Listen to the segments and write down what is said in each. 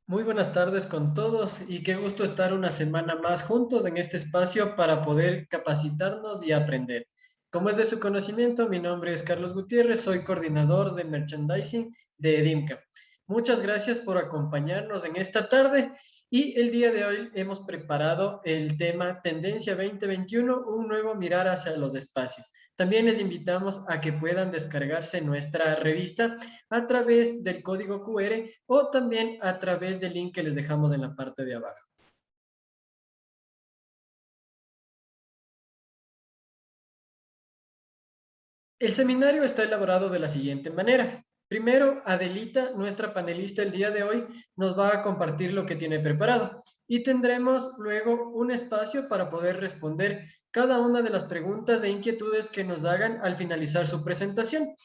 Muy buenas tardes con todos y qué gusto estar una semana más juntos en este espacio para poder capacitarnos y aprender. Como es de su conocimiento, mi nombre es Carlos Gutiérrez, soy coordinador de merchandising de Edimca. Muchas gracias por acompañarnos en esta tarde y el día de hoy hemos preparado el tema Tendencia 2021, un nuevo mirar hacia los espacios. También les invitamos a que puedan descargarse nuestra revista a través del código QR o también a través del link que les dejamos en la parte de abajo. El seminario está elaborado de la siguiente manera. Primero, Adelita, nuestra panelista el día de hoy, nos va a compartir lo que tiene preparado y tendremos luego un espacio para poder responder cada una de las preguntas e inquietudes que nos hagan al finalizar su presentación.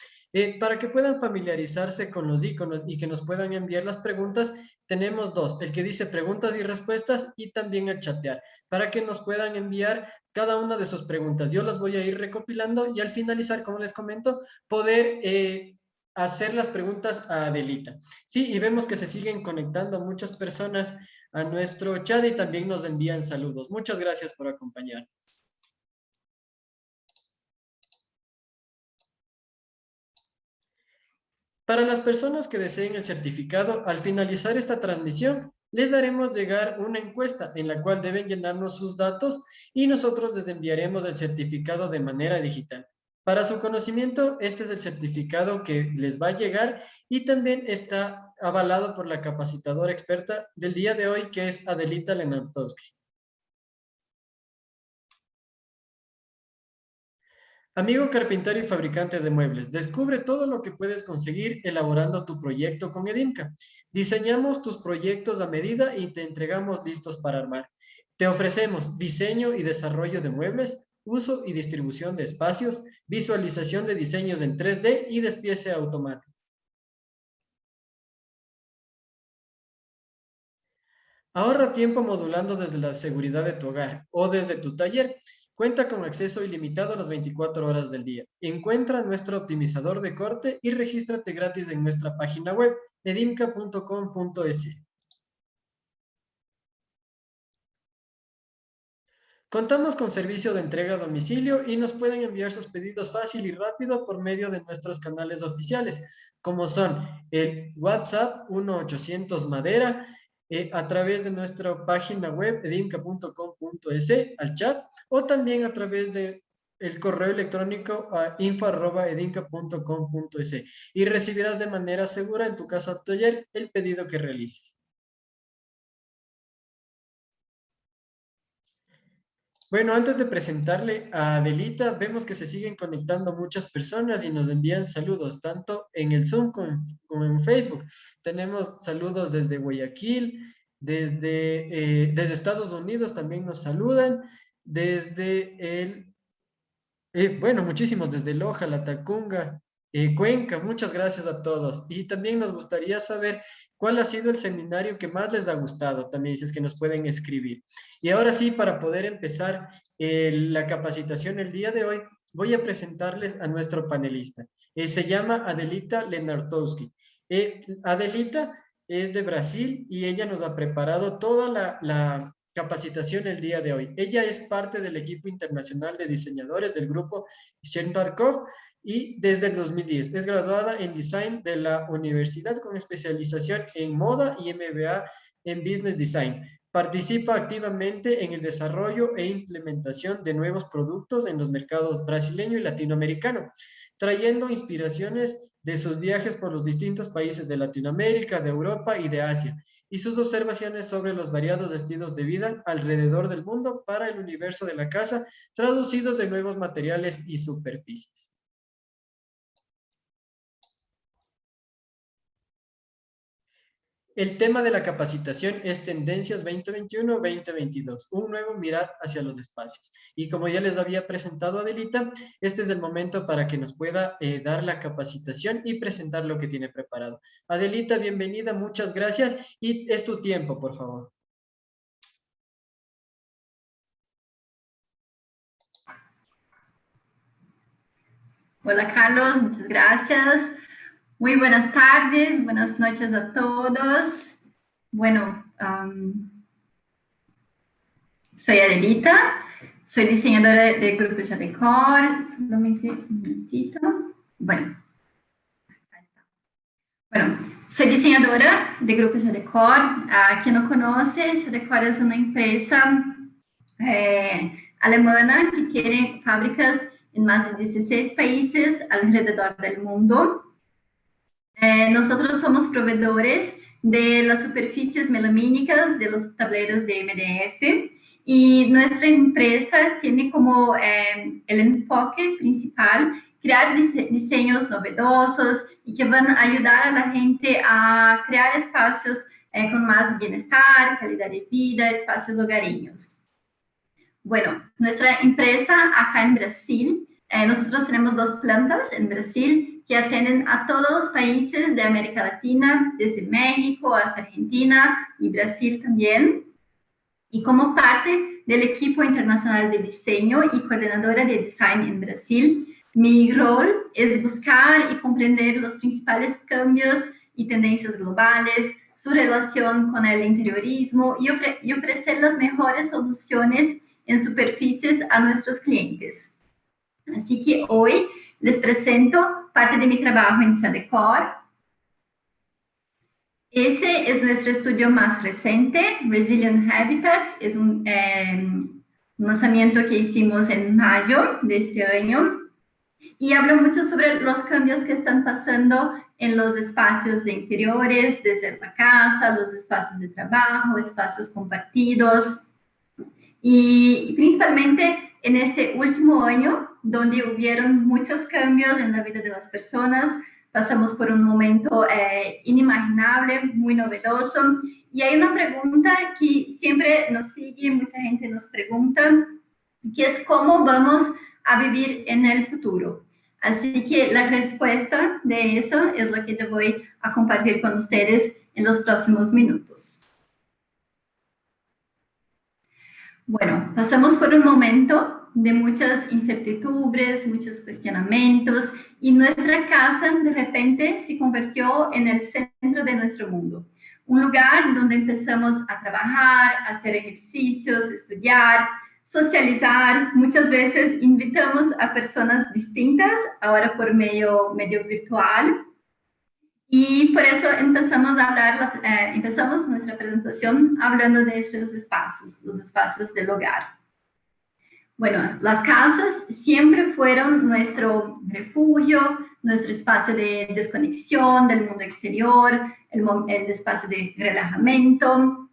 Para que puedan familiarizarse con los iconos y que nos puedan enviar las preguntas, tenemos dos, el que dice preguntas y respuestas y también el chatear, para que nos puedan enviar cada una de sus preguntas. Yo las voy a ir recopilando y al finalizar, como les comento, poder hacer las preguntas a Adelita. Sí, y vemos que se siguen conectando muchas personas a nuestro chat y también nos envían saludos. Muchas gracias por acompañarnos. Para las personas que deseen el certificado, al finalizar esta transmisión, les daremos llegar una encuesta en la cual deben llenarnos sus datos y nosotros les enviaremos el certificado de manera digital. Para su conocimiento, este es el certificado que les va a llegar y también está avalado por la capacitadora experta del día de hoy, que es Adelita Lenartowski. Amigo carpintero y fabricante de muebles, descubre todo lo que puedes conseguir elaborando tu proyecto con Edimca. Diseñamos tus proyectos a medida y te entregamos listos para armar. Te ofrecemos diseño y desarrollo de muebles, uso y distribución de espacios, visualización de diseños en 3D y despiece automático. Ahorra tiempo modulando desde la seguridad de tu hogar o desde tu taller. Cuenta con acceso ilimitado a las 24 horas del día. Encuentra nuestro optimizador de corte y regístrate gratis en nuestra página web edimca.com.es. Contamos con servicio de entrega a domicilio y nos pueden enviar sus pedidos fácil y rápido por medio de nuestros canales oficiales, como son el WhatsApp 1-800 Madera, a través de nuestra página web edinca.com.es al chat o también a través de el correo electrónico a info@edinca.com.es y recibirás de manera segura en tu casa o taller el pedido que realices. Bueno, antes de presentarle a Adelita, vemos que se siguen conectando muchas personas y nos envían saludos, tanto en el Zoom como en Facebook. Tenemos saludos desde Guayaquil, desde Estados Unidos también nos saludan, desde bueno, muchísimos desde Loja, Latacunga, Cuenca, muchas gracias a todos. Y también nos gustaría saber cuál ha sido el seminario que más les ha gustado, también si es que nos pueden escribir. Y ahora sí, para poder empezar la capacitación el día de hoy, voy a presentarles a nuestro panelista. Se llama Adelita Lenartowski. Adelita es de Brasil y ella nos ha preparado toda la capacitación el día de hoy. Ella es parte del equipo internacional de diseñadores del grupo Shentarkov y desde el 2010 es graduada en design de la universidad con especialización en moda y MBA en business design. Participa activamente en el desarrollo e implementación de nuevos productos en los mercados brasileño y latinoamericano, trayendo inspiraciones de sus viajes por los distintos países de Latinoamérica, de Europa y de Asia, y sus observaciones sobre los variados estilos de vida alrededor del mundo para el universo de la casa, traducidos en nuevos materiales y superficies. El tema de la capacitación es Tendencias 2021-2022, un nuevo mirar hacia los espacios. Y como ya les había presentado Adelita, este es el momento para que nos pueda dar la capacitación y presentar lo que tiene preparado. Adelita, bienvenida, muchas gracias y es tu tiempo, por favor. Hola Carlos, muchas gracias. Muy buenas tardes, buenas noches a todos. Bueno, soy Adelita, soy diseñadora del Grupo Jadecor. Solamente un minutito. Bueno, soy diseñadora del Grupo Jadecor. Quien no conoce, Jadecor es una empresa alemana que tiene fábricas en más de 16 países alrededor del mundo. Nosotros somos proveedores de las superficies melamínicas de los tableros de MDF y nuestra empresa tiene como el enfoque principal crear diseños novedosos y que van a ayudar a la gente a crear espacios con más bienestar, calidad de vida, espacios hogareños. Bueno, nuestra empresa acá en Brasil, nosotros tenemos 2 plantas en Brasil que atienden a todos los países de América Latina, desde México hasta Argentina y Brasil también. Y como parte del equipo internacional de diseño y coordinadora de design en Brasil, mi rol es buscar y comprender los principales cambios y tendencias globales, su relación con el interiorismo y ofrecer las mejores soluciones en superficies a nuestros clientes. Así que hoy les presento parte de mi trabajo en Jadecor. Ese es nuestro estudio más reciente, Resilient Habitats. Es un lanzamiento que hicimos en mayo de este año. Y hablo mucho sobre los cambios que están pasando en los espacios de interiores, desde la casa, los espacios de trabajo, espacios compartidos. Y principalmente en este último año, donde hubieron muchos cambios en la vida de las personas, pasamos por un momento inimaginable, muy novedoso. Y hay una pregunta que siempre nos sigue, mucha gente nos pregunta, que es cómo vamos a vivir en el futuro. Así que la respuesta de eso es lo que yo voy a compartir con ustedes en los próximos minutos. Bueno, pasamos por un momento de muchas incertidumbres, muchos cuestionamientos, y nuestra casa de repente se convirtió en el centro de nuestro mundo. Un lugar donde empezamos a trabajar, a hacer ejercicios, estudiar, socializar. Muchas veces invitamos a personas distintas, ahora por medio virtual. Y por eso empezamos a hablar, empezamos nuestra presentación hablando de estos espacios, los espacios del hogar. Bueno, las casas siempre fueron nuestro refugio, nuestro espacio de desconexión del mundo exterior, el espacio de relajamiento,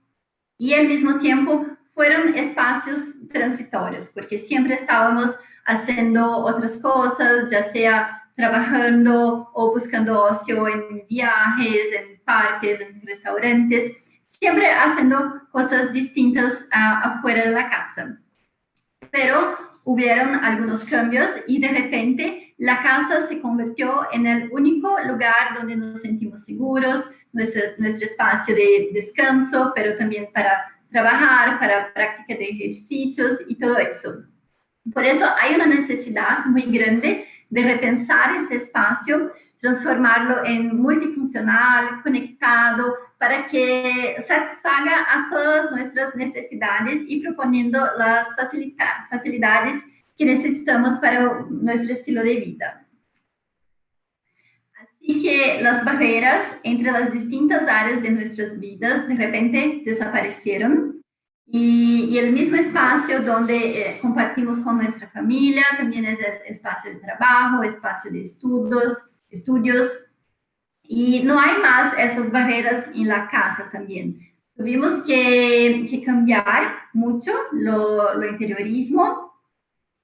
y al mismo tiempo fueron espacios transitorios, porque siempre estábamos haciendo otras cosas, ya sea trabajando o buscando ocio en viajes, en parques, en restaurantes, siempre haciendo cosas distintas afuera de la casa. Pero hubieron algunos cambios y de repente la casa se convirtió en el único lugar donde nos sentimos seguros, nuestro espacio de descanso, pero también para trabajar, para práctica de ejercicios y todo eso. Por eso hay una necesidad muy grande de repensar ese espacio, transformarlo en multifuncional, conectado, para que satisfaga a todas nuestras necesidades y proponiendo las facilidades que necesitamos para nuestro estilo de vida. Así que las barreras entre las distintas áreas de nuestras vidas de repente desaparecieron. Y el mismo espacio donde compartimos con nuestra familia, también es el espacio de trabajo, espacio de estudios, y no hay más esas barreras en la casa también. Tuvimos que cambiar mucho lo interiorismo.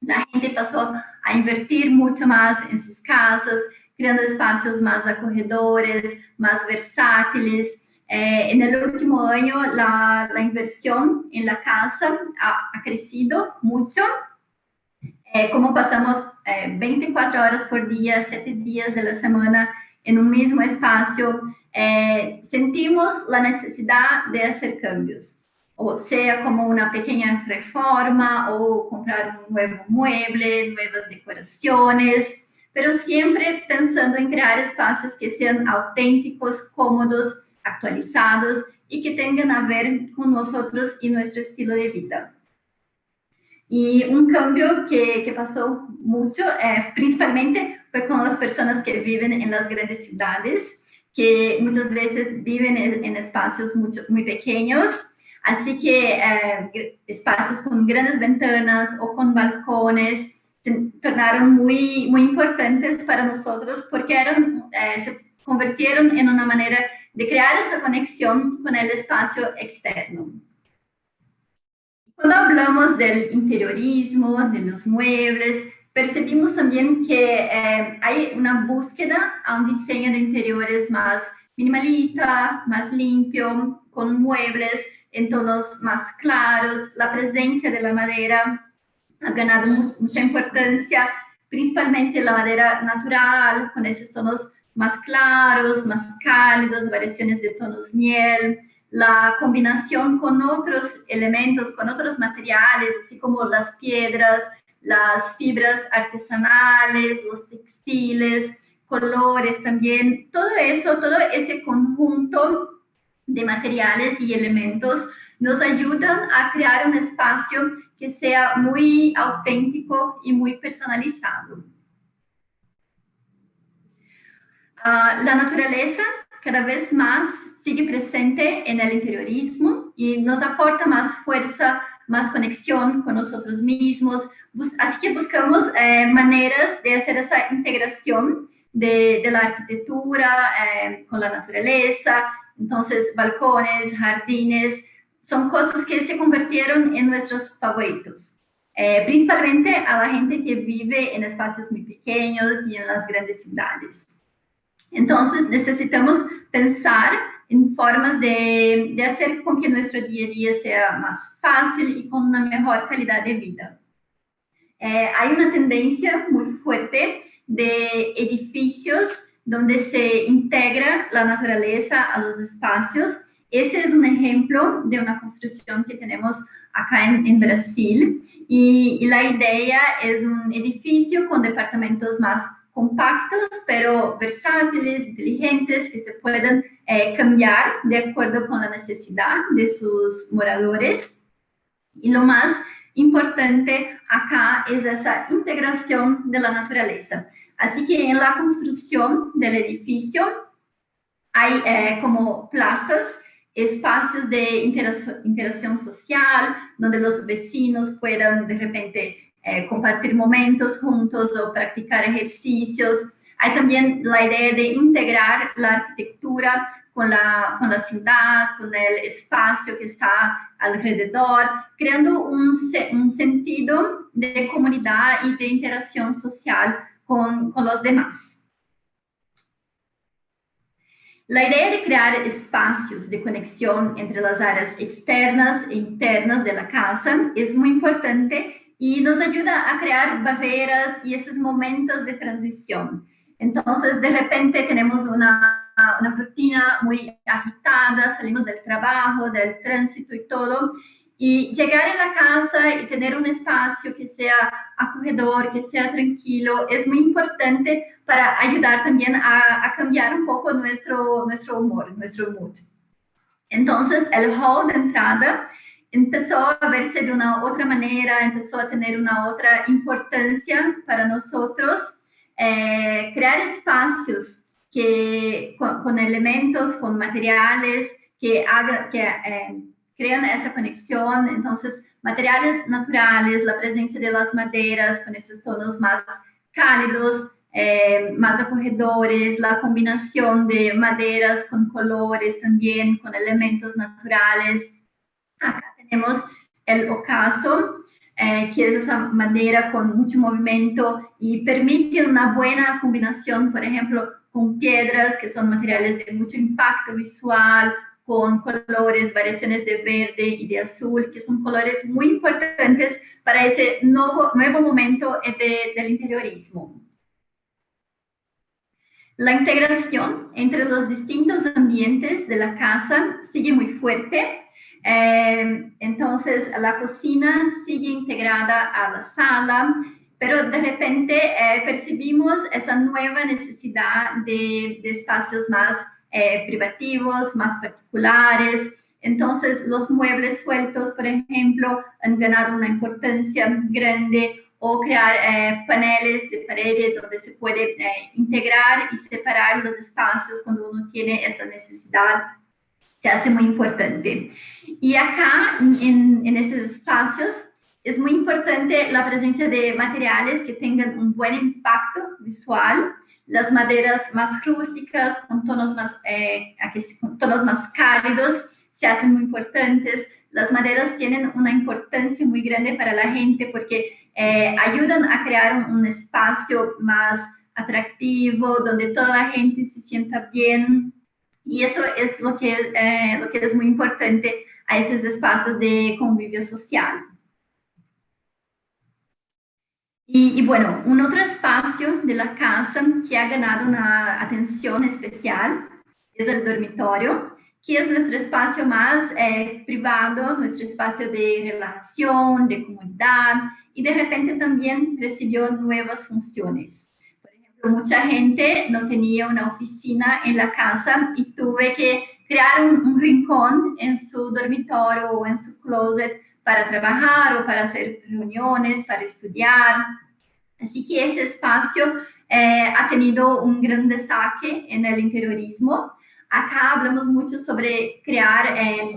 La gente pasó a invertir mucho más en sus casas, creando espacios más acogedores, más versátiles. En el último año la inversión en la casa ha crecido mucho. Como pasamos 24 horas por día, 7 días de la semana en un mismo espacio, sentimos la necesidad de hacer cambios, o sea, como una pequeña reforma o comprar un nuevo mueble, nuevas decoraciones, pero siempre pensando en crear espacios que sean auténticos, cómodos, actualizados y que tengan a ver con nosotros y nuestro estilo de vida. Y un cambio que pasó mucho, principalmente, fue con las personas que viven en las grandes ciudades, que muchas veces viven en espacios muy pequeños, así que espacios con grandes ventanas o con balcones se tornaron muy importantes para nosotros porque se convirtieron en una manera de crear esa conexión con el espacio externo. Cuando hablamos del interiorismo, de los muebles, percibimos también que hay una búsqueda a un diseño de interiores más minimalista, más limpio, con muebles en tonos más claros. La presencia de la madera ha ganado mucha importancia, principalmente la madera natural, con esos tonos más claros, más cálidos, variaciones de tonos miel. La combinación con otros elementos, con otros materiales, así como las piedras, las fibras artesanales, los textiles, colores también, todo eso, todo ese conjunto de materiales y elementos nos ayudan a crear un espacio que sea muy auténtico y muy personalizado. La naturaleza cada vez más sigue presente en el interiorismo y nos aporta más fuerza, más conexión con nosotros mismos. Así que buscamos maneras de hacer esa integración de la arquitectura con la naturaleza. Entonces, balcones, jardines, son cosas que se convirtieron en nuestros favoritos. Principalmente a la gente que vive en espacios muy pequeños y en las grandes ciudades. Entonces, necesitamos pensar en formas de hacer con que nuestro día a día sea más fácil y con una mejor calidad de vida. Hay una tendencia muy fuerte de edificios donde se integra la naturaleza a los espacios. Ese es un ejemplo de una construcción que tenemos acá en Brasil. Y la idea es un edificio con departamentos más compactos, pero versátiles, inteligentes, que se pueden cambiar de acuerdo con la necesidad de sus moradores. Y lo más importante acá es esa integración de la naturaleza. Así que en la construcción del edificio hay como plazas, espacios de interacción social, donde los vecinos puedan de repente compartir momentos juntos o practicar ejercicios. Hay también la idea de integrar la arquitectura con la ciudad, con el espacio que está alrededor, creando un sentido de comunidad y de interacción social con los demás. La idea de crear espacios de conexión entre las áreas externas e internas de la casa es muy importante y nos ayuda a crear barreras y esos momentos de transición. Entonces, de repente tenemos una rutina muy agitada, salimos del trabajo, del tránsito y todo, y llegar a la casa y tener un espacio que sea acogedor, que sea tranquilo, es muy importante para ayudar también a cambiar un poco nuestro humor, nuestro mood. Entonces, el hall de entrada empezó a verse de una otra manera, empezó a tener una otra importancia para nosotros, crear espacios con elementos, con materiales que crean esa conexión. Entonces, materiales naturales, la presencia de las maderas con esos tonos más cálidos, más acogedores, la combinación de maderas con colores también, con elementos naturales. Acá tenemos el ocaso, que es esa madera con mucho movimiento y permite una buena combinación, por ejemplo, con piedras, que son materiales de mucho impacto visual, con colores, variaciones de verde y de azul, que son colores muy importantes para ese nuevo momento del interiorismo. La integración entre los distintos ambientes de la casa sigue muy fuerte. Entonces, la cocina sigue integrada a la sala, pero de repente percibimos esa nueva necesidad de espacios más privativos, más particulares. Entonces, los muebles sueltos, por ejemplo, han ganado una importancia grande, o crear paneles de paredes donde se puede integrar y separar los espacios cuando uno tiene esa necesidad, se hace muy importante. Y acá, en esos espacios, es muy importante la presencia de materiales que tengan un buen impacto visual. Las maderas más rústicas, con tonos más cálidos, se hacen muy importantes. Las maderas tienen una importancia muy grande para la gente porque ayudan a crear un espacio más atractivo, donde toda la gente se sienta bien. Y eso es lo que es muy importante a esos espacios de convivio social. Y bueno, un otro espacio de la casa que ha ganado una atención especial es el dormitorio, que es nuestro espacio más privado, nuestro espacio de relación, de comunidad, y de repente también recibió nuevas funciones. Por ejemplo, mucha gente no tenía una oficina en la casa y tuve que crear un rincón en su dormitorio o en su closet para trabajar o para hacer reuniones, para estudiar. Así que ese espacio ha tenido un gran destaque en el interiorismo. Acá hablamos mucho sobre crear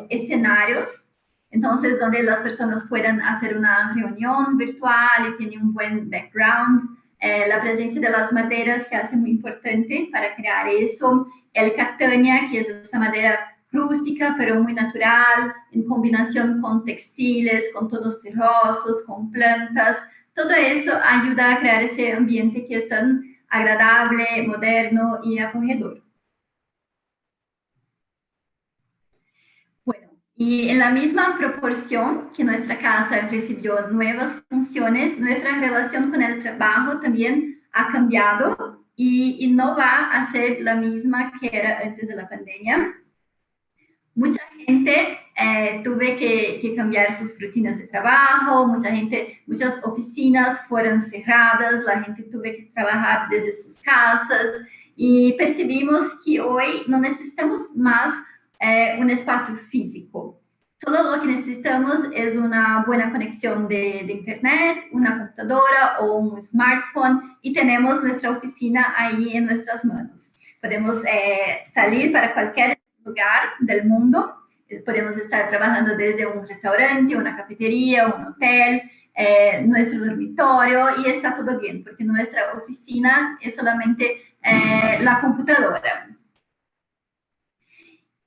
escenarios, entonces donde las personas puedan hacer una reunión virtual y tienen un buen background. La presencia de las maderas se hace muy importante para crear eso. El catania, que es esa madera rústica, pero muy natural, en combinación con textiles, con tonos terrosos, con plantas. Todo eso ayuda a crear ese ambiente que es tan agradable, moderno y acogedor. Bueno, y en la misma proporción que nuestra casa recibió nuevas funciones, nuestra relación con el trabajo también ha cambiado y no va a ser la misma que era antes de la pandemia. Mucha gente tuve que cambiar sus rutinas de trabajo, muchas oficinas fueron cerradas, la gente tuve que trabajar desde sus casas y percibimos que hoy no necesitamos más un espacio físico. Solo lo que necesitamos es una buena conexión de internet, una computadora o un smartphone y tenemos nuestra oficina ahí en nuestras manos. Podemos salir para cualquier lugar del mundo. Podemos estar trabajando desde un restaurante, una cafetería, un hotel, nuestro dormitorio y está todo bien porque nuestra oficina es solamente la computadora.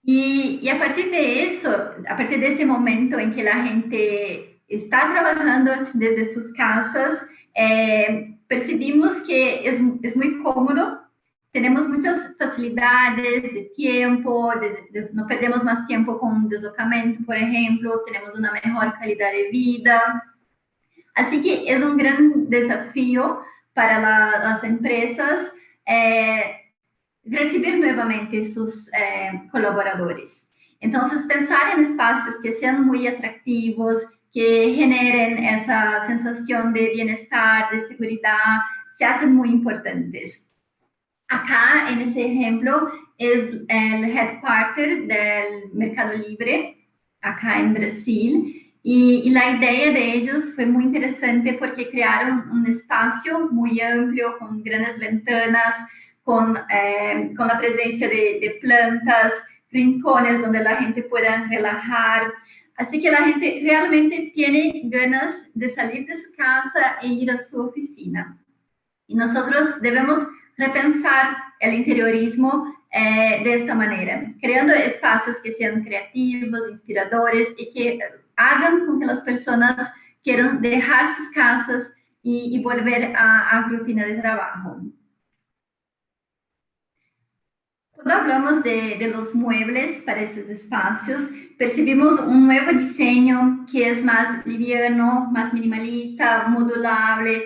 Y a partir de eso, a partir de ese momento en que la gente está trabajando desde sus casas, percibimos que es muy cómodo. Tenemos muchas facilidades de tiempo, no perdemos más tiempo con deslocamiento, por ejemplo, tenemos una mejor calidad de vida. Así que es un gran desafío para las empresas recibir nuevamente sus colaboradores. Entonces, pensar en espacios que sean muy atractivos, que generen esa sensación de bienestar, de seguridad, se hacen muy importantes. Acá, en ese ejemplo, es el headquarter del Mercado Libre, acá en Brasil, y la idea de ellos fue muy interesante porque crearon un espacio muy amplio, con grandes ventanas, con la presencia de plantas, rincones donde la gente pueda relajar. Así que la gente realmente tiene ganas de salir de su casa e ir a su oficina. Y nosotros debemos repensar el interiorismo de esta manera, creando espacios que sean creativos, inspiradores y que hagan con que las personas quieran dejar sus casas y volver a rutina de trabajo. Cuando hablamos de los muebles para esos espacios, percibimos un nuevo diseño que es más liviano, más minimalista, modulable,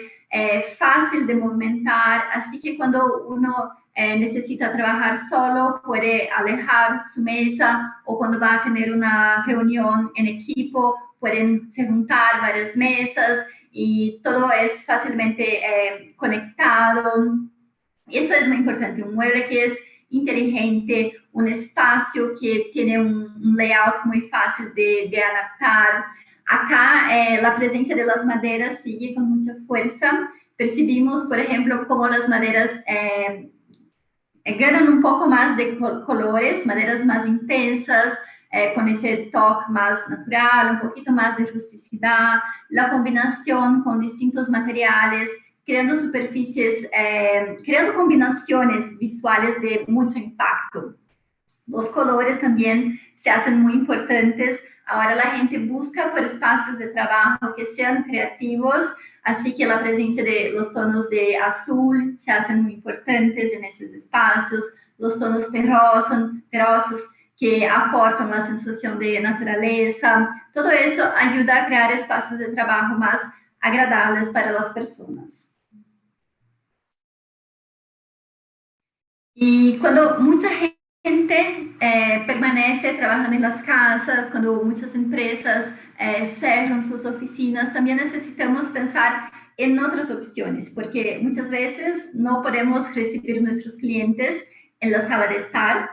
fácil de movimentar, así que cuando uno necesita trabajar solo, puede alejar su mesa, o cuando va a tener una reunión en equipo, pueden juntar varias mesas y todo es fácilmente conectado. Eso es muy importante, un mueble que es inteligente, un espacio que tiene un layout muy fácil de adaptar. Acá la presencia de las maderas sigue con mucha fuerza. Percibimos, por ejemplo, cómo las maderas ganan un poco más de colores, maderas más intensas, con ese toque más natural, un poquito más de rusticidad, la combinación con distintos materiales, creando superficies, creando combinaciones visuales de mucho impacto. Los colores también se hacen muy importantes. Ahora la gente busca por espacios de trabajo que sean creativos, así que la presencia de los tonos de azul se hacen muy importantes en esos espacios, los tonos terrosos que aportan la sensación de naturaleza. Todo eso ayuda a crear espacios de trabajo más agradables para las personas. Y cuando mucha gente permanece trabajando en las casas, cuando muchas empresas cerran sus oficinas, también necesitamos pensar en otras opciones, porque muchas veces no podemos recibir nuestros clientes en la sala de estar.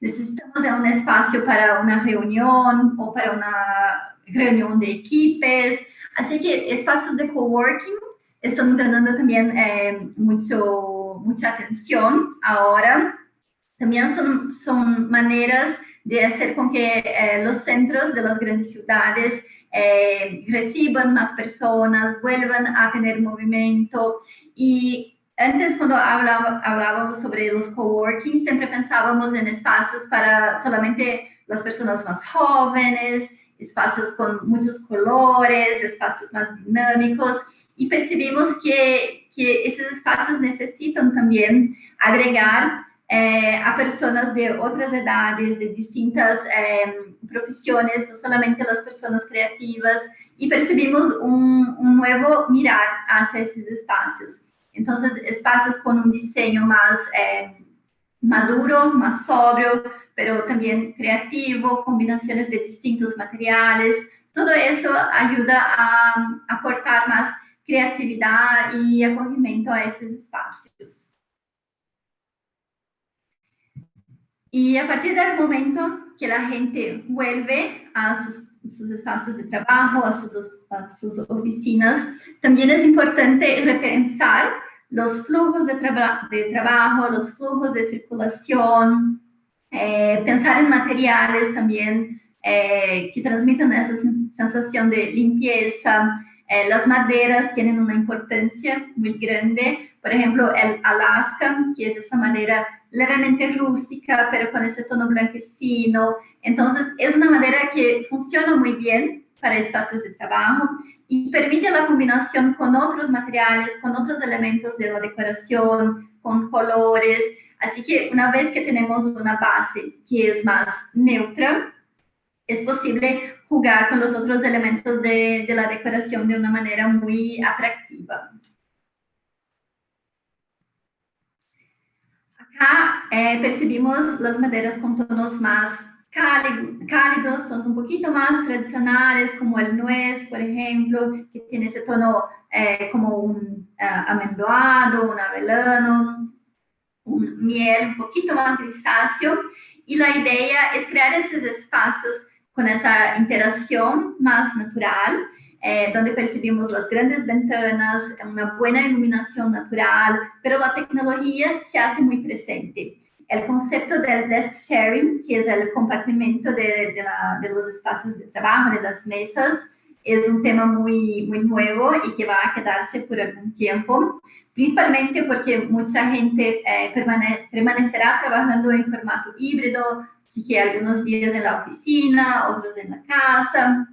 Necesitamos un espacio para una reunión o para una reunión de equipos. Así que espacios de coworking están ganando también mucha atención ahora. También son maneras de hacer con que los centros de las grandes ciudades reciban más personas, vuelvan a tener movimiento. Y antes, cuando hablábamos sobre los coworking, siempre pensábamos en espacios para solamente las personas más jóvenes, espacios con muchos colores, espacios más dinámicos, y percibimos que esos espacios necesitan también agregar a personas de otras edades, de distintas profesiones, no solamente las personas creativas, y percibimos un nuevo mirar hacia esos espacios. Entonces, espacios con un diseño más maduro, más sobrio, pero también creativo, combinaciones de distintos materiales. Todo eso ayuda a aportar más creatividad y acogimiento a esos espacios. Y a partir del momento que la gente vuelve a sus espacios de trabajo, a sus oficinas, también es importante repensar los flujos de trabajo, los flujos de circulación, pensar en materiales también que transmitan esa sensación de limpieza. Las maderas tienen una importancia muy grande. Por ejemplo, el Alaska, que es esa madera levemente rústica, pero con ese tono blanquecino. Entonces, es una madera que funciona muy bien para espacios de trabajo y permite la combinación con otros materiales, con otros elementos de la decoración, con colores. Así que una vez que tenemos una base que es más neutra, es posible jugar con los otros elementos de la decoración de una manera muy atractiva. Acá percibimos las maderas con tonos más cálidos, tonos un poquito más tradicionales, como el nuez, por ejemplo, que tiene ese tono como un amendoado, un avelano, un miel un poquito más grisáceo. Y la idea es crear esos espacios con esa interacción más natural, donde percibimos las grandes ventanas, una buena iluminación natural, pero la tecnología se hace muy presente. El concepto del desk sharing, que es el compartimento de los espacios de trabajo, de las mesas, es un tema muy nuevo y que va a quedarse por algún tiempo, principalmente porque mucha gente permanecerá trabajando en formato híbrido, así que algunos días en la oficina, otros en la casa,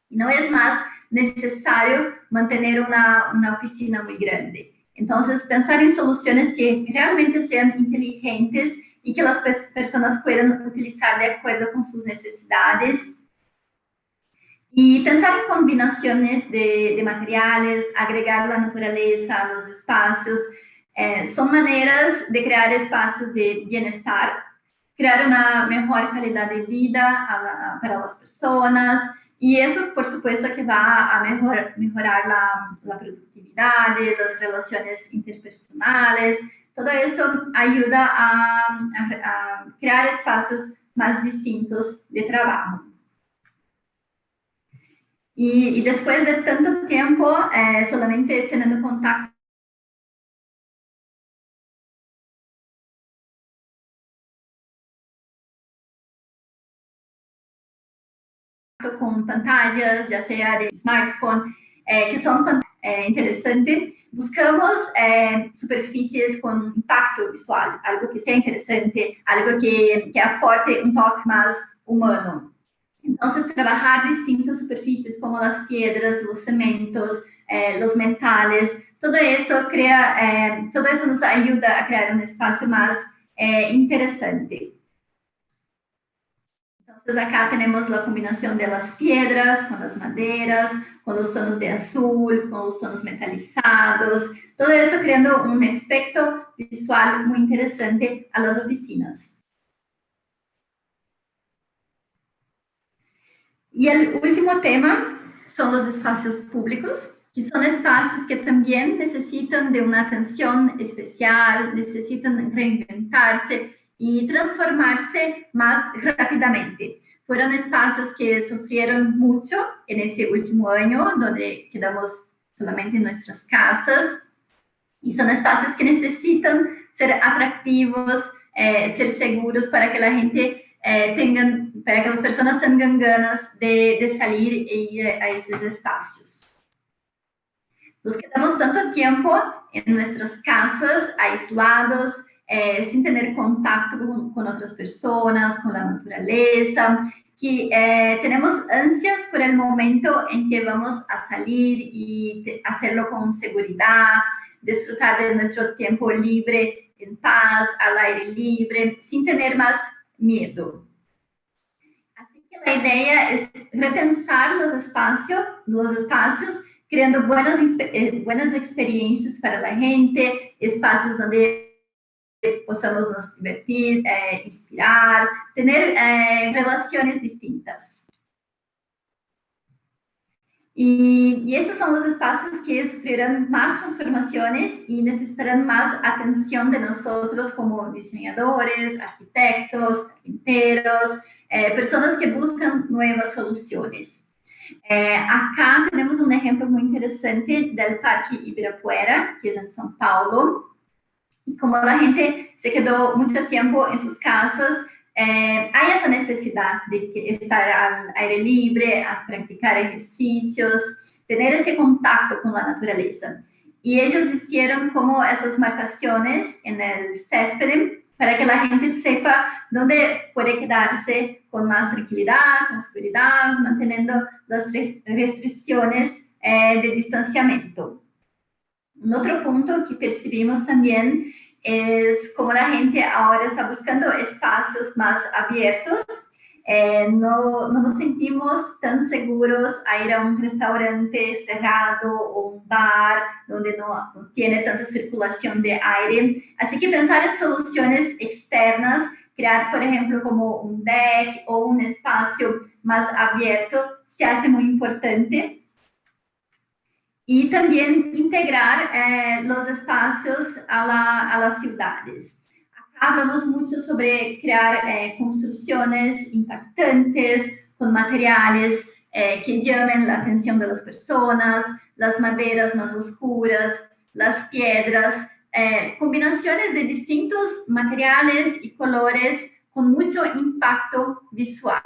y no es más necesario mantener una oficina muy grande. Entonces, pensar en soluciones que realmente sean inteligentes y que las personas puedan utilizar de acuerdo con sus necesidades. Y pensar en combinaciones de materiales, agregar la naturaleza a los espacios, son maneras de crear espacios de bienestar, crear una mejor calidad de vida para las personas, y eso, por supuesto, que va a mejorar la productividad, las relaciones interpersonales, Todo eso ayuda a crear espacios más distintos de trabajo. Y después de tanto tiempo, solamente teniendo contacto con pantallas, ya sea de smartphone, que son interesantes, buscamos superficies con impacto visual, algo que sea interesante, algo que aporte un toque más humano. Entonces, trabajar distintas superficies como las piedras, los cementos, los metales, todo eso nos ayuda a crear un espacio más interesante. Entonces, acá tenemos la combinación de las piedras con las maderas, con los tonos de azul, con los tonos metalizados, todo eso creando un efecto visual muy interesante a las oficinas. Y el último tema son los espacios públicos, que son espacios que también necesitan de una atención especial, necesitan reinventarse y transformarse más rápidamente. Fueron espacios que sufrieron mucho en ese último año, donde quedamos solamente en nuestras casas, y son espacios que necesitan ser atractivos, ser seguros para que la gente para que las personas tengan ganas de salir e ir a esos espacios. Nos quedamos tanto tiempo en nuestras casas, aislados, sin tener contacto con otras personas, con la naturaleza, que tenemos ansias por el momento en que vamos a salir y hacerlo con seguridad, disfrutar de nuestro tiempo libre, en paz, al aire libre, sin tener más miedo. Así que la idea es repensar los espacios creando buenas experiencias para la gente, espacios donde podamos nos divertir, inspirar, tener relaciones distintas. Y esos son los espacios que sufrirán más transformaciones y necesitarán más atención de nosotros como diseñadores, arquitectos, carpinteros, personas que buscan nuevas soluciones. Acá tenemos un ejemplo muy interesante del Parque Ibirapuera, que es en São Paulo. Y como la gente se quedó mucho tiempo en sus casas, hay esa necesidad de estar al aire libre, a practicar ejercicios, tener ese contacto con la naturaleza. Y ellos hicieron como esas marcaciones en el césped para que la gente sepa dónde puede quedarse con más tranquilidad, con seguridad, manteniendo las restricciones de distanciamiento. Un otro punto que percibimos también es cómo la gente ahora está buscando espacios más abiertos. No nos sentimos tan seguros a ir a un restaurante cerrado o un bar donde no tiene tanta circulación de aire. Así que pensar en soluciones externas, crear, por ejemplo, como un deck o un espacio más abierto, se hace muy importante. Y también integrar los espacios a las ciudades. Acá hablamos mucho sobre crear construcciones impactantes con materiales que llamen la atención de las personas, las maderas más oscuras, las piedras, combinaciones de distintos materiales y colores con mucho impacto visual.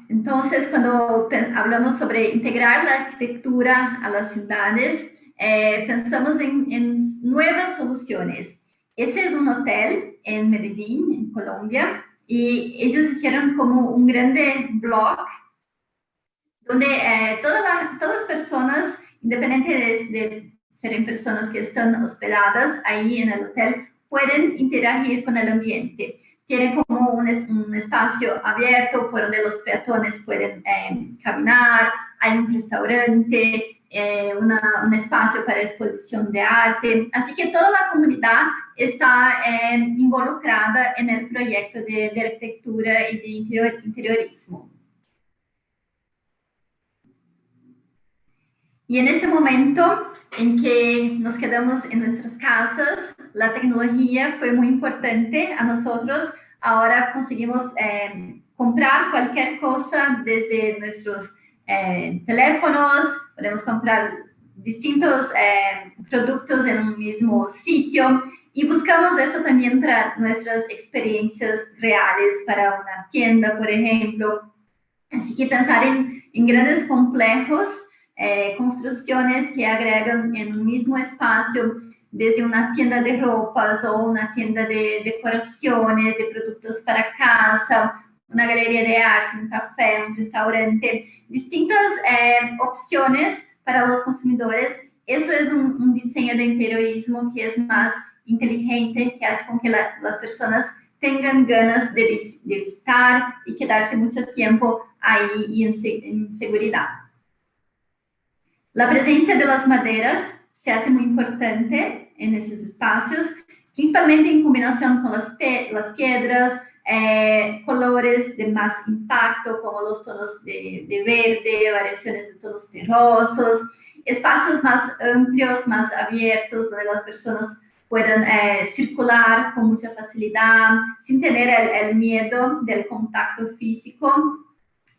Entonces, cuando hablamos sobre integrar la arquitectura a las ciudades, pensamos en nuevas soluciones. Ese es un hotel en Medellín, en Colombia, y ellos hicieron como un grande blog donde todas las personas, independientemente de ser personas que están hospedadas ahí en el hotel, pueden interagir con el ambiente. Tiene como un espacio abierto por donde los peatones pueden caminar, hay un restaurante, un espacio para exposición de arte. Así que toda la comunidad está involucrada en el proyecto de arquitectura y de interiorismo. Y en ese momento en que nos quedamos en nuestras casas, la tecnología fue muy importante a nosotros. Ahora conseguimos comprar cualquier cosa desde nuestros teléfonos, podemos comprar distintos productos en un mismo sitio y buscamos eso también para nuestras experiencias reales, para una tienda, por ejemplo. Así que pensar en grandes complejos, construcciones que agregan en un mismo espacio, desde una tienda de ropas o una tienda de decoraciones, de productos para casa, una galería de arte, un café, un restaurante, distintas opciones para los consumidores. Eso es un diseño de interiorismo que es más inteligente, que hace con que las personas tengan ganas de visitar y quedarse mucho tiempo ahí y en seguridad. La presencia de las maderas se hace muy importante en esos espacios, principalmente en combinación con las piedras, colores de más impacto, como los tonos de verde, variaciones de tonos terrosos, espacios más amplios, más abiertos, donde las personas puedan circular con mucha facilidad, sin tener el miedo del contacto físico.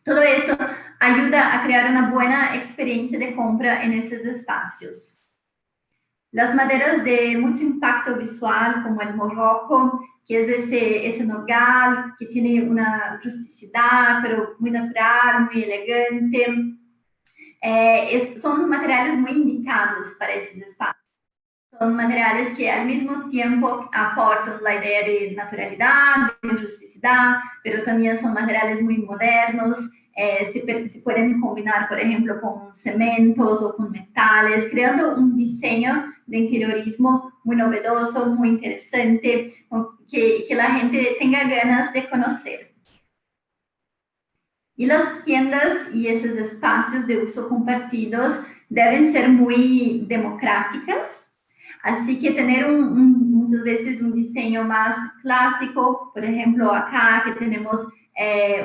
Todo eso ayuda a crear una buena experiencia de compra en esos espacios. Las maderas de mucho impacto visual, como el morroco, que es ese nogal que tiene una rusticidad, pero muy natural, muy elegante. Son materiales muy indicados para esos espacios. Son materiales que al mismo tiempo aportan la idea de naturalidad, de rusticidad, pero también son materiales muy modernos. Se pueden combinar, por ejemplo, con cementos o con metales, creando un diseño de interiorismo muy novedoso, muy interesante, que la gente tenga ganas de conocer. Y las tiendas y esos espacios de uso compartidos deben ser muy democráticas. Así que tener muchas veces un diseño más clásico, por ejemplo, acá que tenemos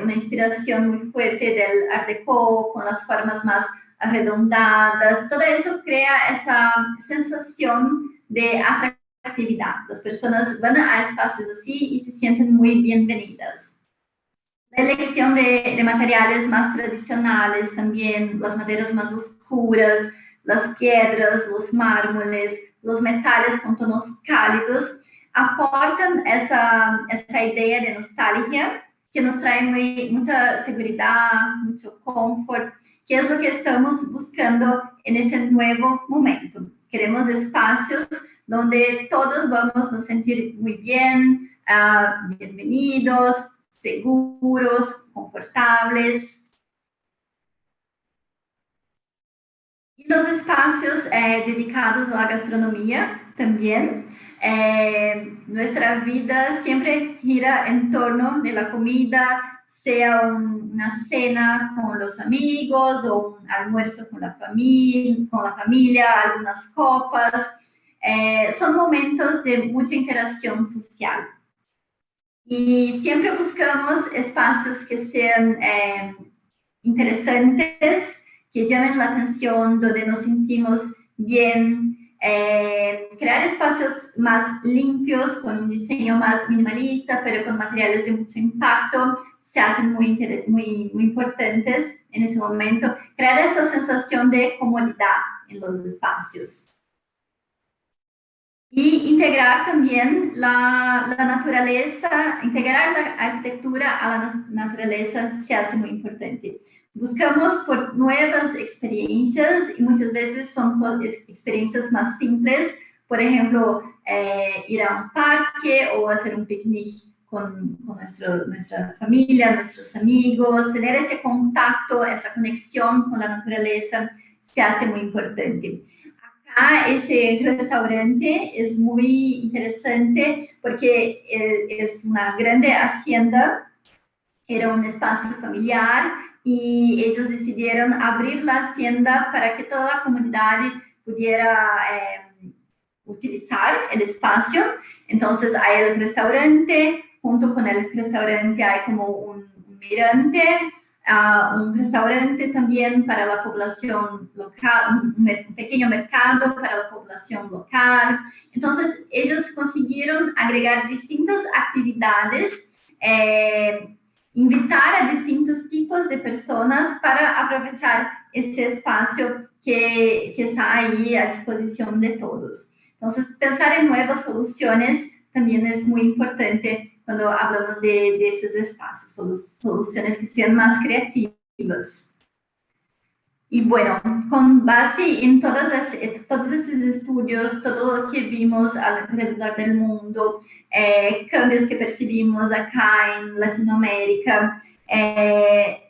una inspiración muy fuerte del Art Deco, con las formas más arredondadas, todo eso crea esa sensación de atractividad. Las personas van a espacios así y se sienten muy bienvenidas. La elección de materiales más tradicionales también, las maderas más oscuras, las piedras, los mármoles, los metales con tonos cálidos, aportan esa idea de nostalgia que nos trae mucha seguridad, mucho confort, que es lo que estamos buscando en ese nuevo momento. Queremos espacios donde todos vamos a sentir muy bien, bienvenidos, seguros, confortables. Y los espacios dedicados a la gastronomía también. Nuestra vida siempre gira en torno de la comida, sea una cena con los amigos o un almuerzo con la familia, algunas copas. Son momentos de mucha interacción social. Y siempre buscamos espacios que sean interesantes, que llamen la atención, donde nos sentimos bien. Crear espacios más limpios, con un diseño más minimalista, pero con materiales de mucho impacto, se hacen muy importantes en ese momento. Crear esa sensación de comodidad en los espacios. Y integrar también la naturaleza, integrar la arquitectura a la naturaleza se hace muy importante. Buscamos por nuevas experiencias y muchas veces son experiencias más simples, por ejemplo, ir a un parque o hacer un picnic con nuestra familia, nuestros amigos, tener ese contacto, esa conexión con la naturaleza se hace muy importante. Ese restaurante es muy interesante porque es una grande hacienda, era un espacio familiar y ellos decidieron abrir la hacienda para que toda la comunidad pudiera utilizar el espacio. Entonces hay el restaurante, junto con el restaurante hay como un mirante un restaurante también para la población local, un pequeño mercado para la población local. Entonces, ellos consiguieron agregar distintas actividades, invitar a distintos tipos de personas para aprovechar ese espacio que está ahí a disposición de todos. Entonces, pensar en nuevas soluciones también es muy importante cuando hablamos de esos espacios, soluciones que sean más creativas. Y bueno, con base en todos esos estudios, todo lo que vimos alrededor del mundo, cambios que percibimos acá en Latinoamérica,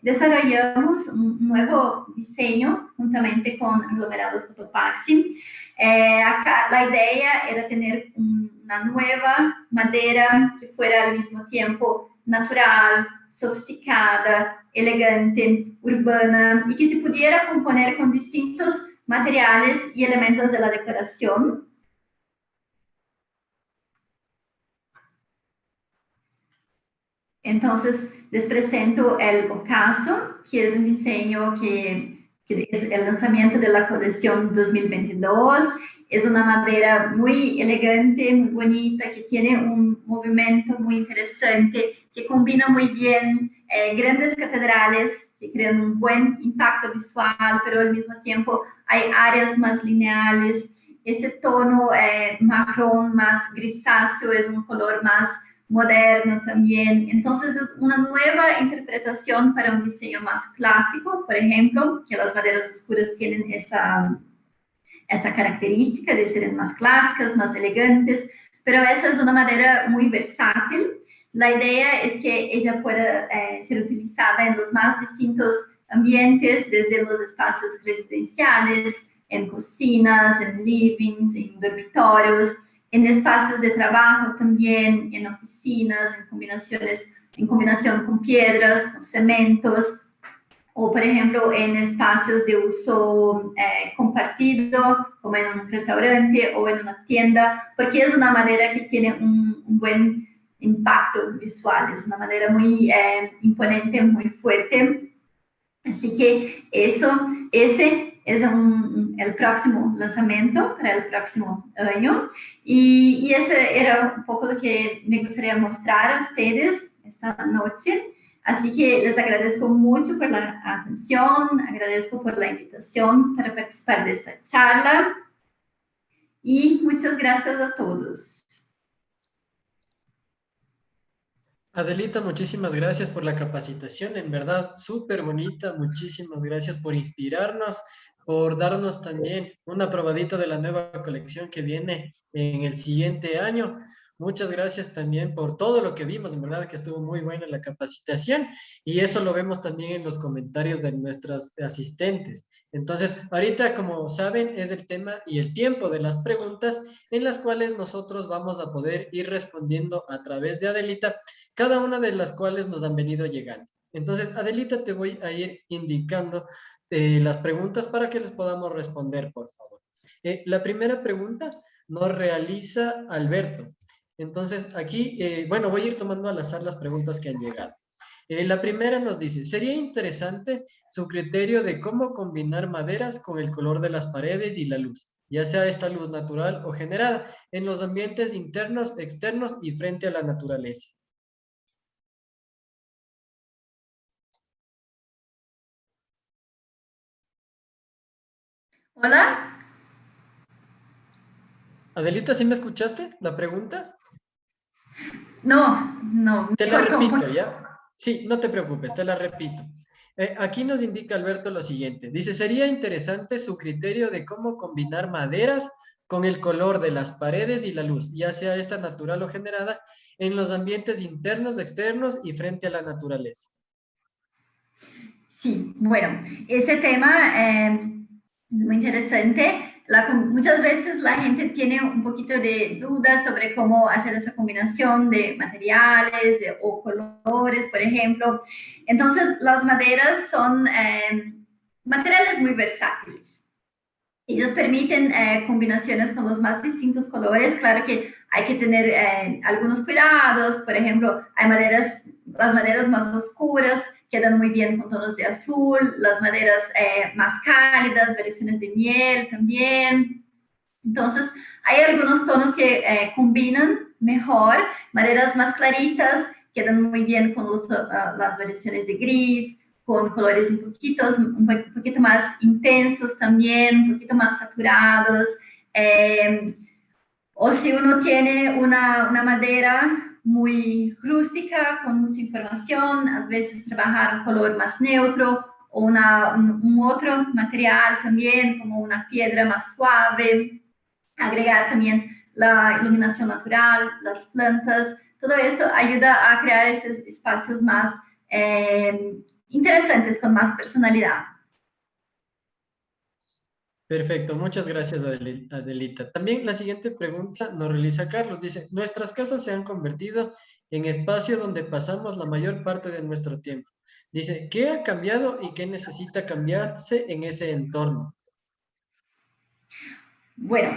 desarrollamos un nuevo diseño juntamente con Aglomerados Cotopaxi. Acá la idea era tener una nueva madera que fuera al mismo tiempo natural, sofisticada, elegante, urbana y que se pudiera componer con distintos materiales y elementos de la decoración. Entonces, les presento el ocaso, que es un diseño que es el lanzamiento de la colección 2022. Es una madera muy elegante, muy bonita, que tiene un movimiento muy interesante, que combina muy bien grandes catedrales, que crean un buen impacto visual, pero al mismo tiempo hay áreas más lineales. Ese tono marrón más grisáceo es un color más moderno también. Entonces, es una nueva interpretación para un diseño más clásico, por ejemplo, que las maderas oscuras tienen esa característica de ser más clásicas, más elegantes, pero esa es una madera muy versátil. La idea es que ella pueda ser utilizada en los más distintos ambientes, desde los espacios residenciales, en cocinas, en livings, en dormitorios, en espacios de trabajo también, en oficinas, en combinación con piedras, con cementos, o por ejemplo en espacios de uso compartido, como en un restaurante o en una tienda, porque es una madera que tiene un buen impacto visual, es una madera muy imponente, muy fuerte. Así que ese es el próximo lanzamiento para el próximo año. Y ese era un poco lo que me gustaría mostrar a ustedes esta noche. Así que les agradezco mucho por la atención, agradezco por la invitación para participar de esta charla y muchas gracias a todos. Adelita, muchísimas gracias por la capacitación, en verdad súper bonita, muchísimas gracias por inspirarnos, por darnos también una probadita de la nueva colección que viene en el siguiente año. Muchas gracias también por todo lo que vimos, en verdad que estuvo muy buena la capacitación y eso lo vemos también en los comentarios de nuestras asistentes. Entonces, ahorita, como saben, es el tema y el tiempo de las preguntas en las cuales nosotros vamos a poder ir respondiendo a través de Adelita cada una de las cuales nos han venido llegando. Entonces, Adelita, te voy a ir indicando las preguntas para que les podamos responder, por favor. La primera pregunta nos realiza Alberto. Entonces, aquí, bueno, voy a ir tomando al azar las preguntas que han llegado. La primera nos dice, sería interesante su criterio de cómo combinar maderas con el color de las paredes y la luz, ya sea esta luz natural o generada, en los ambientes internos, externos y frente a la naturaleza. Hola. Adelita, ¿sí me escuchaste la pregunta? No, Te me la cortó un repito, poco. ¿ya? Sí, no te preocupes, te la repito. Aquí nos indica Alberto lo siguiente. Dice, sería interesante su criterio de cómo combinar maderas con el color de las paredes y la luz, ya sea esta natural o generada, en los ambientes internos, externos y frente a la naturaleza. Sí, bueno, ese tema muy interesante. Muchas veces la gente tiene un poquito de dudas sobre cómo hacer esa combinación de materiales o colores, por ejemplo. Entonces, las maderas son materiales muy versátiles. Ellos permiten combinaciones con los más distintos colores. Claro que hay que tener algunos cuidados. Por ejemplo, hay las maderas más oscuras quedan muy bien con tonos de azul, las maderas más cálidas, variaciones de miel también. Entonces, hay algunos tonos que combinan mejor, maderas más claritas quedan muy bien con las variaciones de gris, con colores un poquito más intensos también, un poquito más saturados. O si uno tiene una madera muy rústica, con mucha información, a veces trabajar un color más neutro o un otro material también, como una piedra más suave, agregar también la iluminación natural, las plantas, todo eso ayuda a crear esos espacios más interesantes, con más personalidad. Perfecto, muchas gracias Adelita. También la siguiente pregunta nos realiza Carlos. Dice, nuestras casas se han convertido en espacio donde pasamos la mayor parte de nuestro tiempo. Dice, ¿qué ha cambiado y qué necesita cambiarse en ese entorno? Bueno,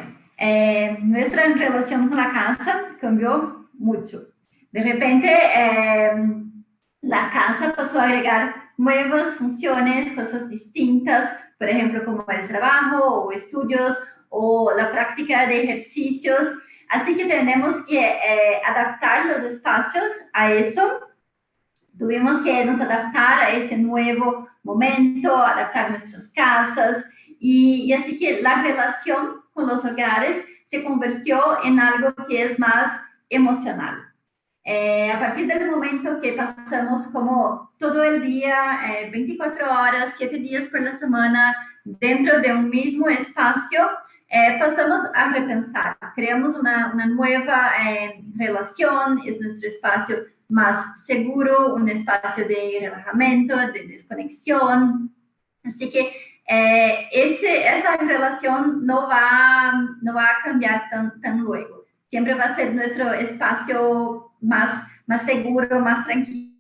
nuestra relación con la casa cambió mucho. De repente, la casa pasó a agregar nuevas funciones, cosas distintas, por ejemplo, como el trabajo o estudios o la práctica de ejercicios. Así que tenemos que adaptar los espacios a eso. Tuvimos que nos adaptar a este nuevo momento, adaptar nuestras casas y así que la relación con los hogares se convirtió en algo que es más emocional. A partir del momento que pasamos como todo el día, 24 horas, 7 días por la semana, dentro de un mismo espacio, pasamos a repensar, creamos una nueva relación, es nuestro espacio más seguro, un espacio de relajamiento, de desconexión. Así que esa relación no va a cambiar tan luego. Siempre va a ser nuestro espacio más seguro, más tranquilo.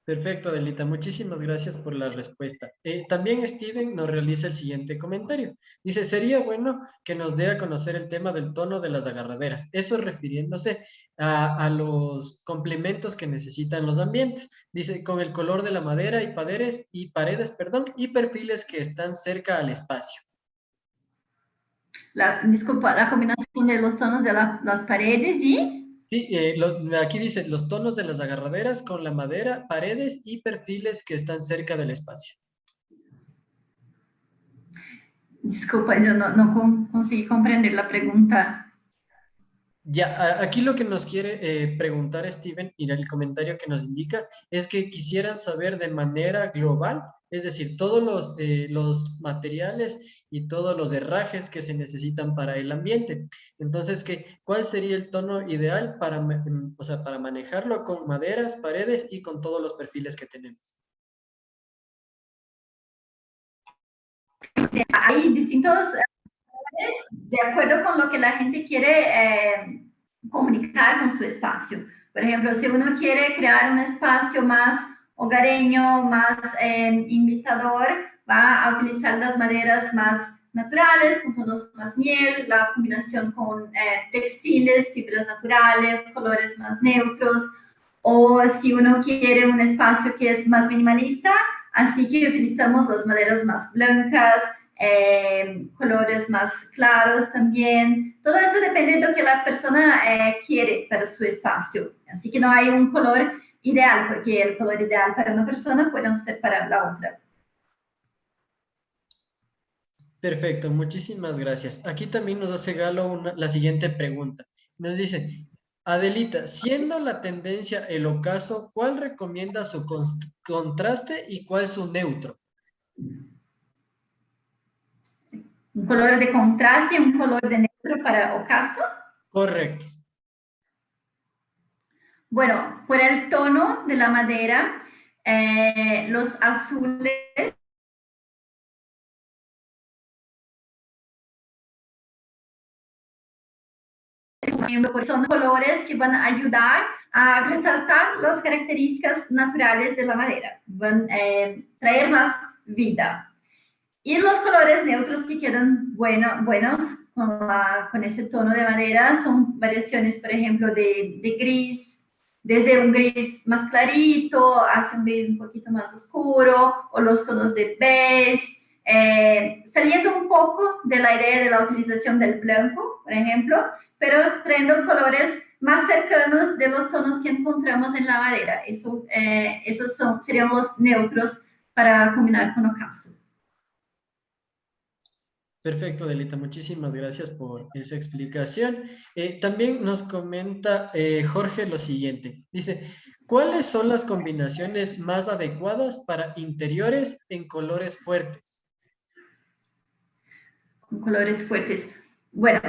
Perfecto, Adelita. Muchísimas gracias por la respuesta. También Steven nos realiza el siguiente comentario. Dice, sería bueno que nos dé a conocer el tema del tono de las agarraderas. Eso refiriéndose a los complementos que necesitan los ambientes. Dice, con el color de la madera y paredes, perdón, y perfiles que están cerca al espacio. Disculpa, la combinación de los tonos de las paredes y... Sí, aquí dice los tonos de las agarraderas con la madera, paredes y perfiles que están cerca del espacio. Disculpa, yo no conseguí comprender la pregunta. Ya, aquí lo que nos quiere preguntar Steven y el comentario que nos indica es que quisieran saber de manera global, es decir, todos los materiales y todos los herrajes que se necesitan para el ambiente. Entonces, ¿cuál sería el tono ideal o sea, para manejarlo con maderas, paredes y con todos los perfiles que tenemos? Hay distintos, de acuerdo con lo que la gente quiere comunicar con su espacio. Por ejemplo, si uno quiere crear un espacio más hogareño, más invitador, va a utilizar las maderas más naturales, con tonos más miel, la combinación con textiles, fibras naturales, colores más neutros. O si uno quiere un espacio que es más minimalista, así que utilizamos las maderas más blancas, colores más claros también. Todo eso depende de lo que la persona quiere para su espacio. Así que no hay un color ideal, porque el color ideal para una persona puede no ser para la otra. Perfecto, muchísimas gracias. Aquí también nos hace Galo la siguiente pregunta. Nos dice, Adelita, siendo la tendencia el ocaso, ¿cuál recomienda su contraste y cuál su neutro? Un color de contraste y un color de neutro para ocaso. Correcto. Bueno, por el tono de la madera, los azules son colores que van a ayudar a resaltar las características naturales de la madera, van a traer más vida. Y los colores neutros que quedan buenos con ese tono de madera. Son variaciones, por ejemplo, de gris, desde un gris más clarito hacia un gris un poquito más oscuro, o los tonos de beige, saliendo un poco de la idea de la utilización del blanco, por ejemplo, pero trayendo colores más cercanos de los tonos que encontramos en la madera. Esos serían los neutros para combinar con ocaso. Perfecto, Delita, muchísimas gracias por esa explicación. También nos comenta Jorge lo siguiente. Dice, ¿cuáles son las combinaciones más adecuadas para interiores en colores fuertes? Con colores fuertes. Bueno,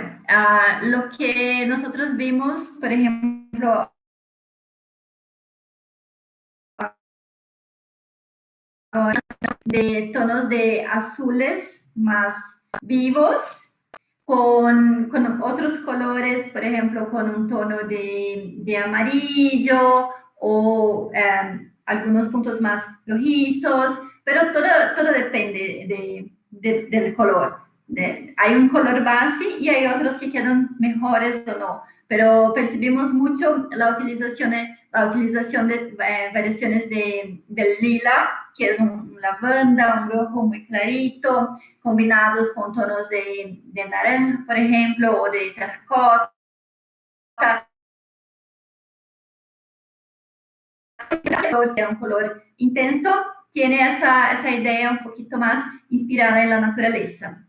lo que nosotros vimos, por ejemplo, de tonos de azules más vivos, con otros colores, por ejemplo, con un tono de amarillo o algunos puntos más rojizos, pero todo depende del color. Hay un color base y hay otros que quedan mejores o no, pero percibimos mucho la utilización de variaciones del lila, que es un lavanda, un rojo muy clarito, combinados con tonos de naranja, por ejemplo, o de terracota. Sea un color intenso, tiene esa idea un poquito más inspirada en la naturaleza.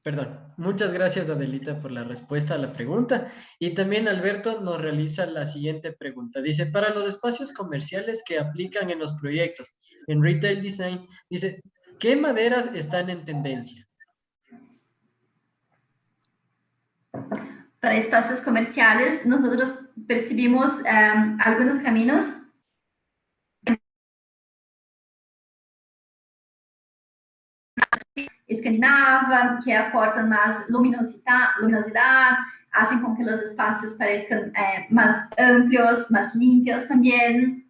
Perdón, muchas gracias Adelita por la respuesta a la pregunta. Y también Alberto nos realiza la siguiente pregunta. Dice, para los espacios comerciales que aplican en los proyectos en Retail Design, dice, ¿qué maderas están en tendencia? Para espacios comerciales, nosotros percibimos algunos caminos escandinava, que aportan más luminosidad, hacen con que los espacios parezcan más amplios, más limpios también.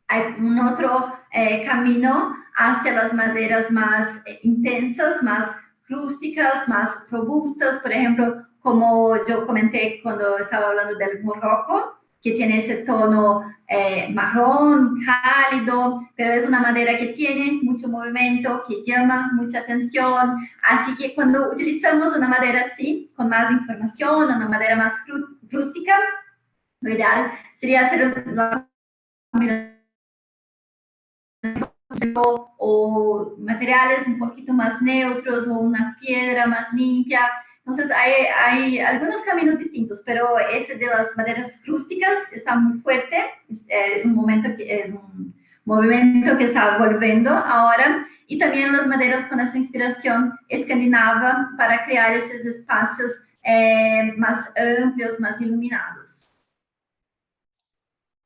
Hay un otro camino hacia las maderas más intensas, más rústicas, más robustas, por ejemplo, como yo comenté cuando estaba hablando del morroco, que tiene ese tono marrón, cálido, pero es una madera que tiene mucho movimiento, que llama mucha atención. Así que cuando utilizamos una madera así, con más información, una madera más rústica, lo ideal sería hacer la o materiales un poquito más neutros o una piedra más limpia. Entonces hay algunos caminos distintos, pero ese de las maderas rústicas está muy fuerte, es un movimiento que está volviendo ahora, y también las maderas con esa inspiración escandinava para crear esos espacios más amplios, más iluminados.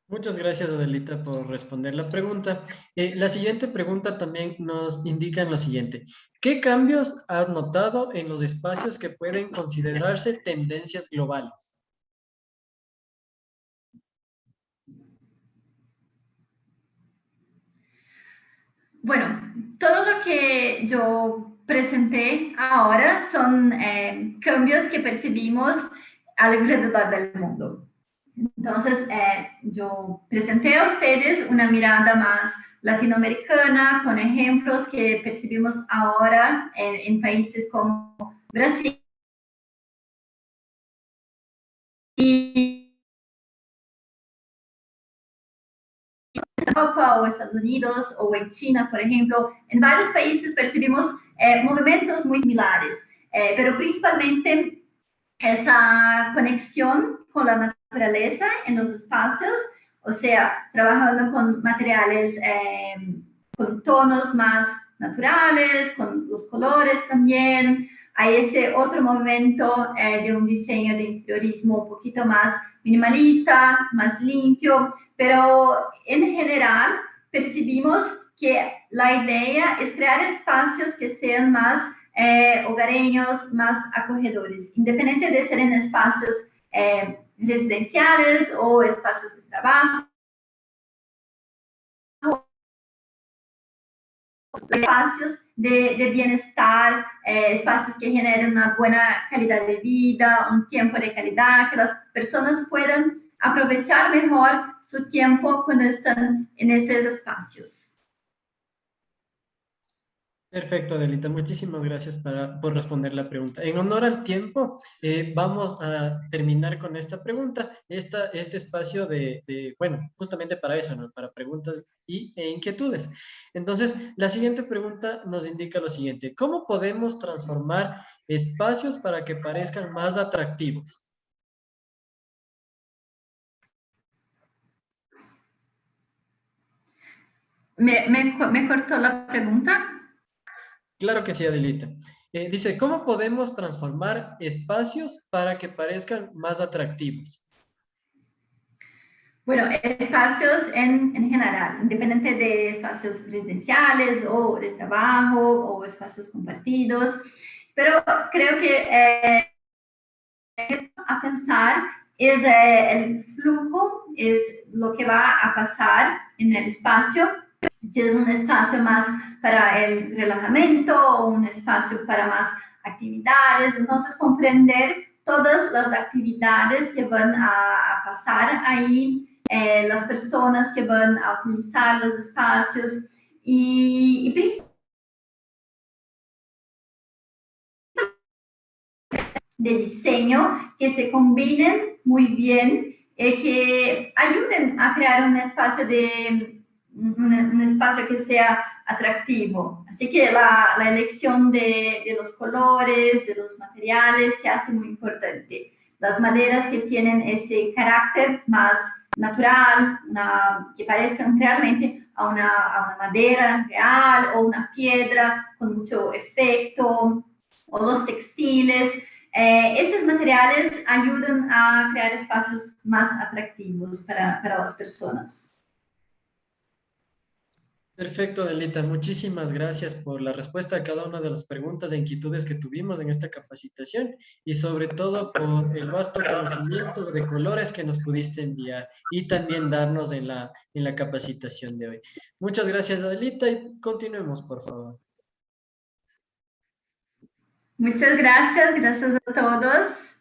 Muchas gracias, Adelita, por responder la pregunta. La siguiente pregunta también nos indica lo siguiente. ¿Qué cambios has notado en los espacios que pueden considerarse tendencias globales? Bueno, todo lo que yo presenté ahora son cambios que percibimos alrededor del mundo. Entonces, yo presenté a ustedes una mirada más latinoamericana con ejemplos que percibimos ahora en países como Brasil y Europa o Estados Unidos o en China, por ejemplo. En varios países percibimos movimientos muy similares, pero principalmente esa conexión con la naturaleza en los espacios, o sea, trabajando con materiales, con tonos más naturales, con los colores también. Hay ese otro movimiento de un diseño de interiorismo un poquito más minimalista, más limpio, pero en general percibimos que la idea es crear espacios que sean más hogareños, más acogedores, independiente de ser en espacios residenciales o espacios de trabajo espacios de bienestar, espacios que generen una buena calidad de vida, un tiempo de calidad, que las personas puedan aprovechar mejor su tiempo cuando están en esos espacios. Perfecto, Adelita. Muchísimas gracias por responder la pregunta. En honor al tiempo, vamos a terminar con esta pregunta. Este espacio bueno, justamente para eso, ¿no? Para preguntas e inquietudes. Entonces, la siguiente pregunta nos indica lo siguiente. ¿Cómo podemos transformar espacios para que parezcan más atractivos? ¿Me cortó la pregunta? Claro que sí, Adelita. Dice, ¿cómo podemos transformar espacios para que parezcan más atractivos? Bueno, espacios en general, independiente de espacios residenciales o de trabajo o espacios compartidos, pero creo que a pensar es el flujo, es lo que va a pasar en el espacio. Si es un espacio más para el relajamiento o un espacio para más actividades, entonces comprender todas las actividades que van a pasar ahí, las personas que van a utilizar los espacios y principalmente de diseño que se combinen muy bien, que ayuden a crear un espacio un espacio que sea atractivo. Así que la elección de los colores, de los materiales, se hace muy importante. Las maderas que tienen ese carácter más natural, que parezcan realmente a una madera real o una piedra con mucho efecto, o los textiles. Esos materiales ayudan a crear espacios más atractivos para las personas. Perfecto, Delita. Muchísimas gracias por la respuesta a cada una de las preguntas e inquietudes que tuvimos en esta capacitación y sobre todo por el vasto conocimiento de colores que nos pudiste enviar y también darnos en la capacitación de hoy. Muchas gracias, Adelita, y continuemos, por favor. Muchas gracias a todos.